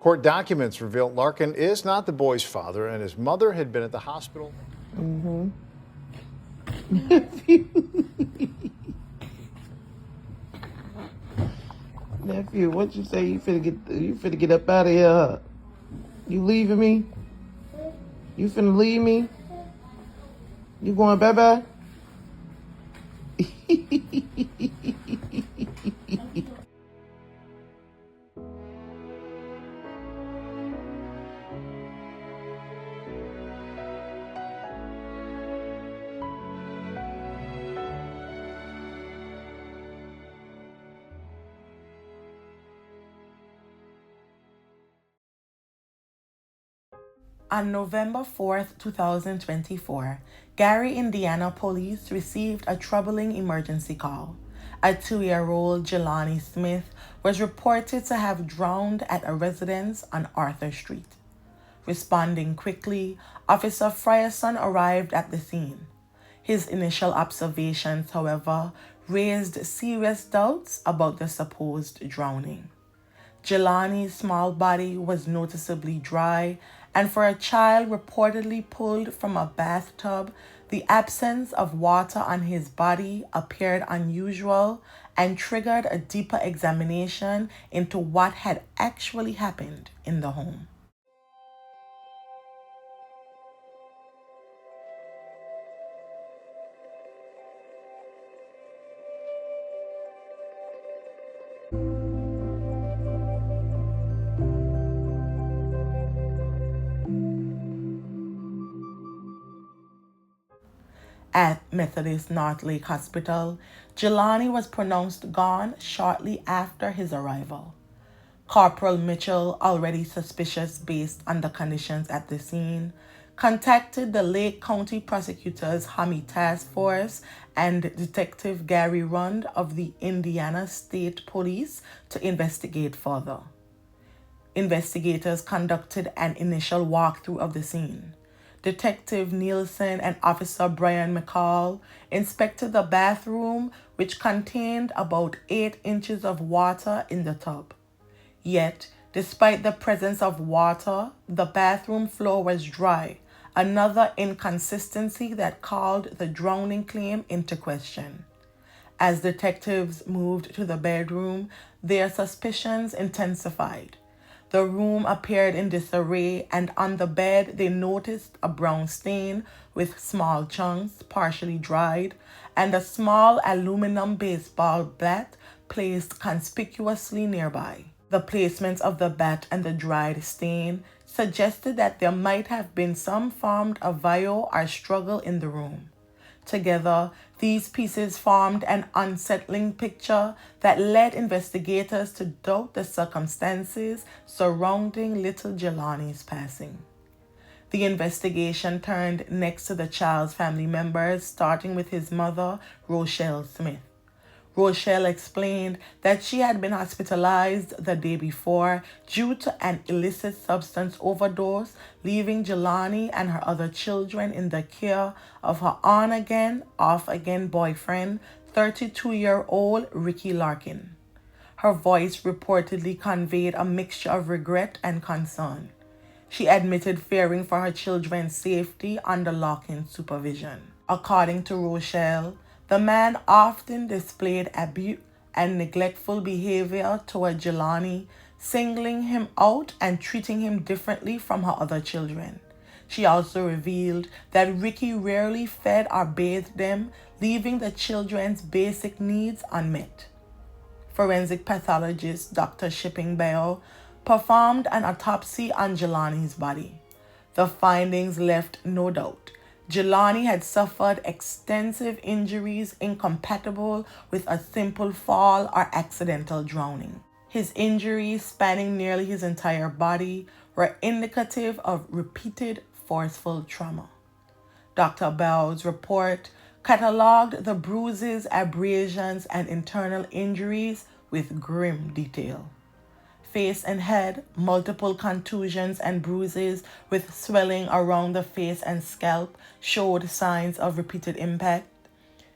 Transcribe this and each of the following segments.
Court documents reveal Larkin is not the boy's father and his mother had been at the hospital. Nephew, what you say? You finna get up out of here, huh? You leaving me? You finna leave me? You going bye-bye? On November 4th, 2024, Gary, Indiana police received a troubling emergency call. A 2-year-old Jeloni Smith was reported to have drowned at a residence on Arthur Street. Responding quickly, Officer Frierson arrived at the scene. His initial observations, however, raised serious doubts about the supposed drowning. Jeloni's small body was noticeably dry, and for a child reportedly pulled from a bathtub, the absence of water on his body appeared unusual and triggered a deeper examination into what had actually happened in the home. At Methodist North Lake Hospital, Jeloni was pronounced gone shortly after his arrival. Corporal Mitchell, already suspicious based on the conditions at the scene, contacted the Lake County Prosecutor's Homie Task Force and Detective Gary Rund of the Indiana State Police to investigate further. Investigators conducted an initial walkthrough of the scene. Detective Nielsen and Officer Brian McCall inspected the bathroom, which contained about 8 inches of water in the tub. Yet, despite the presence of water, the bathroom floor was dry, another inconsistency that called the drowning claim into question. As detectives moved to the bedroom, their suspicions intensified. The room appeared in disarray, and on the bed they noticed a brown stain with small chunks, partially dried, and a small aluminum baseball bat placed conspicuously nearby. The placement of the bat and the dried stain suggested that there might have been some form of viol or struggle in the room. Together, these pieces formed an unsettling picture that led investigators to doubt the circumstances surrounding little Jeloni's passing. The investigation turned next to the child's family members, starting with his mother, Rochelle Smith. Rochelle explained that she had been hospitalized the day before due to an illicit substance overdose, leaving Jeloni and her other children in the care of her on-again, off-again boyfriend, 32-year-old Ricky Larkin. Her voice reportedly conveyed a mixture of regret and concern. She admitted fearing for her children's safety under Larkin's supervision. According to Rochelle, the man often displayed abuse and neglectful behavior toward Jeloni, singling him out and treating him differently from her other children. She also revealed that Ricky rarely fed or bathed them, leaving the children's basic needs unmet. Forensic pathologist Dr. Shipping Bell performed an autopsy on Jeloni's body. The findings left no doubt. Jeloni had suffered extensive injuries incompatible with a simple fall or accidental drowning. His injuries, spanning nearly his entire body, were indicative of repeated forceful trauma. Dr. Bell's report catalogued the bruises, abrasions, and internal injuries with grim detail. Face and head, multiple contusions and bruises with swelling around the face and scalp showed signs of repeated impact.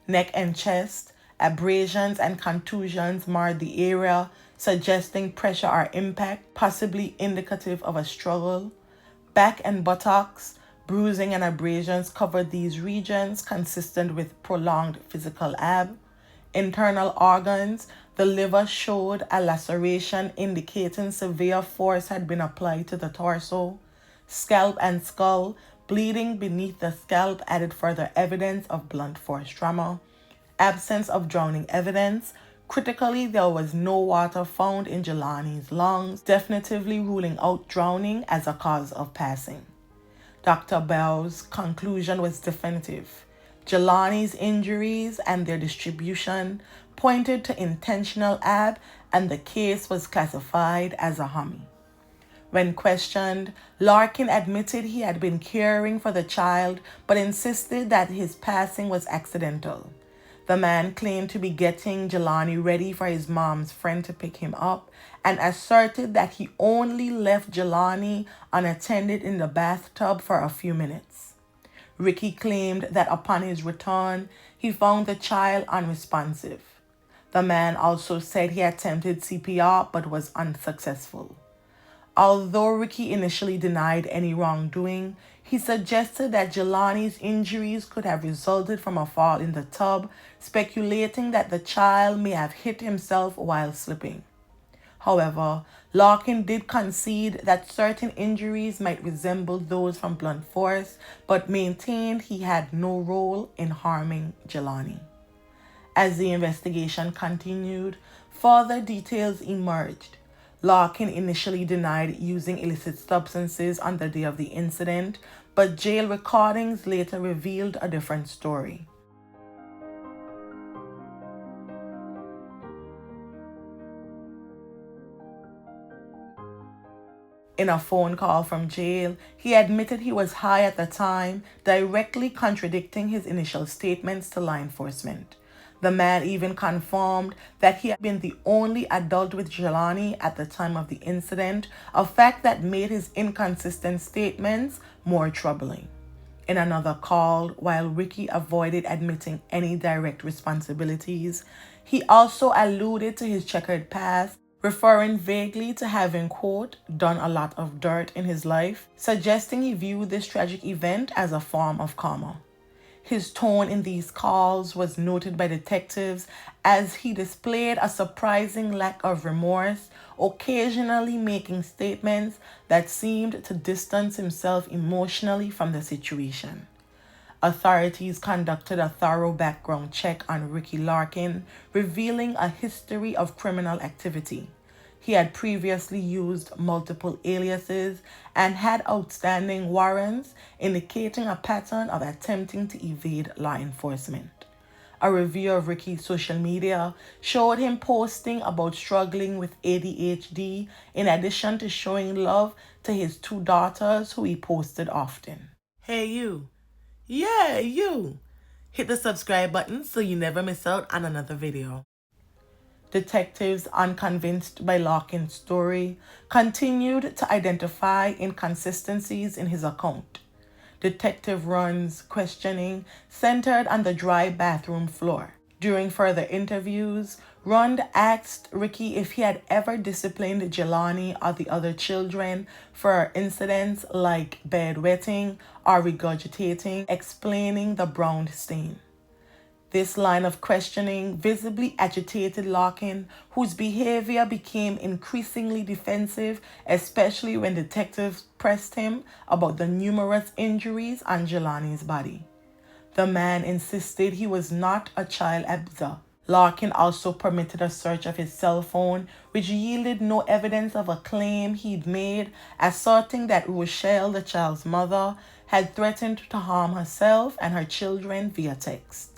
Neck and chest, abrasions and contusions marred the area, suggesting pressure or impact, possibly indicative of a struggle. Back and buttocks, bruising and abrasions covered these regions, consistent with prolonged physical ab. Internal organs, the liver showed a laceration indicating severe force had been applied to the torso. Scalp and skull, bleeding beneath the scalp added further evidence of blunt force trauma. Absence of drowning evidence. Critically, there was no water found in Jeloni's lungs, definitively ruling out drowning as a cause of passing. Dr. Bell's conclusion was definitive. Jeloni's injuries and their distribution pointed to intentional ab, and the case was classified as a homicide. When questioned, Larkin admitted he had been caring for the child but insisted that his passing was accidental. The man claimed to be getting Jeloni ready for his mom's friend to pick him up and asserted that he only left Jeloni unattended in the bathtub for a few minutes. Ricky claimed that upon his return, he found the child unresponsive. The man also said he attempted CPR but was unsuccessful. Although Ricky initially denied any wrongdoing, he suggested that Jeloni's injuries could have resulted from a fall in the tub, speculating that the child may have hit himself while slipping. However, Larkin did concede that certain injuries might resemble those from blunt force, but maintained he had no role in harming Jeloni. As the investigation continued, further details emerged. Larkin initially denied using illicit substances on the day of the incident, but jail recordings later revealed a different story. In a phone call from jail, he admitted he was high at the time, directly contradicting his initial statements to law enforcement. The man even confirmed that he had been the only adult with Jeloni at the time of the incident, a fact that made his inconsistent statements more troubling. In another call, while Ricky avoided admitting any direct responsibilities, he also alluded to his checkered past, referring vaguely to having, quote, done a lot of dirt in his life, suggesting he viewed this tragic event as a form of karma. His tone in these calls was noted by detectives as he displayed a surprising lack of remorse, occasionally making statements that seemed to distance himself emotionally from the situation. Authorities conducted a thorough background check on Ricky Larkin, revealing a history of criminal activity. He had previously used multiple aliases and had outstanding warrants, indicating a pattern of attempting to evade law enforcement. A review of Ricky's social media showed him posting about struggling with ADHD, in addition to showing love to his two daughters, who he posted often. Hey you! Yeah, you! Hit the subscribe button so you never miss out on another video. Detectives, unconvinced by Larkin's story, continued to identify inconsistencies in his account. Detective Run's questioning centered on the dry bathroom floor. During further interviews, Rund asked Ricky if he had ever disciplined Jeloni or the other children for incidents like bedwetting or regurgitating, explaining the brown stain. This line of questioning visibly agitated Larkin, whose behavior became increasingly defensive, especially when detectives pressed him about the numerous injuries on Jeloni's body. The man insisted he was not a child abuser. Larkin also permitted a search of his cell phone, which yielded no evidence of a claim he'd made, asserting that Rochelle, the child's mother, had threatened to harm herself and her children via text.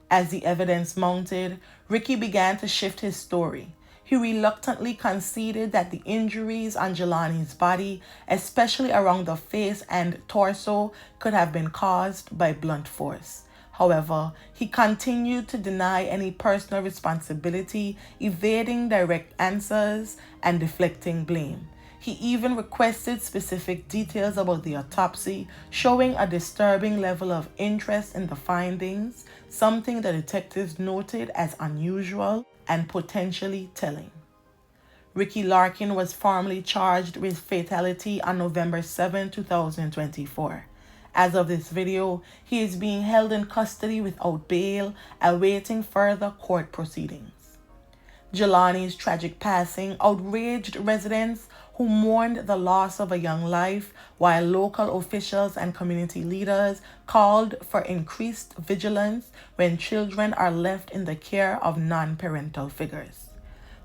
As the evidence mounted, Ricky began to shift his story. He reluctantly conceded that the injuries on Jeloni's body, especially around the face and torso, could have been caused by blunt force. However, he continued to deny any personal responsibility, evading direct answers and deflecting blame. He even requested specific details about the autopsy, showing a disturbing level of interest in the findings, something the detectives noted as unusual and potentially telling. Ricky Larkin was formally charged with fatality on November 7, 2024. As of this video, he is being held in custody without bail, awaiting further court proceedings. Jeloni's tragic passing outraged residents who mourned the loss of a young life, while local officials and community leaders called for increased vigilance when children are left in the care of non-parental figures.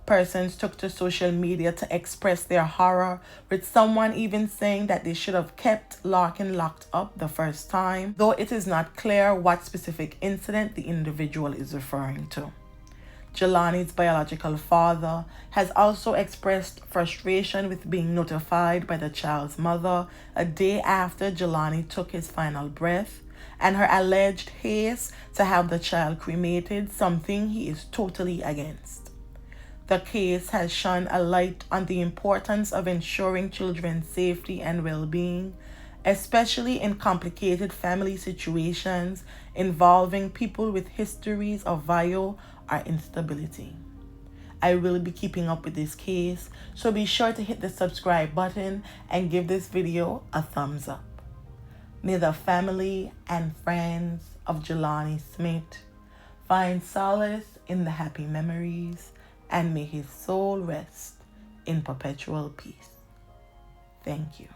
Persons took to social media to express their horror, with someone even saying that they should have kept Larkin locked up the first time, though it is not clear what specific incident the individual is referring to. Jeloni's biological father has also expressed frustration with being notified by the child's mother a day after Jeloni took his final breath, and her alleged haste to have the child cremated, something he is totally against. The case has shone a light on the importance of ensuring children's safety and well-being, especially in complicated family situations involving people with histories of violence or instability. I will be keeping up with this case, so be sure to hit the subscribe button and give this video a thumbs up. May the family and friends of Jeloni Smith find solace in the happy memories, and may his soul rest in perpetual peace. Thank you.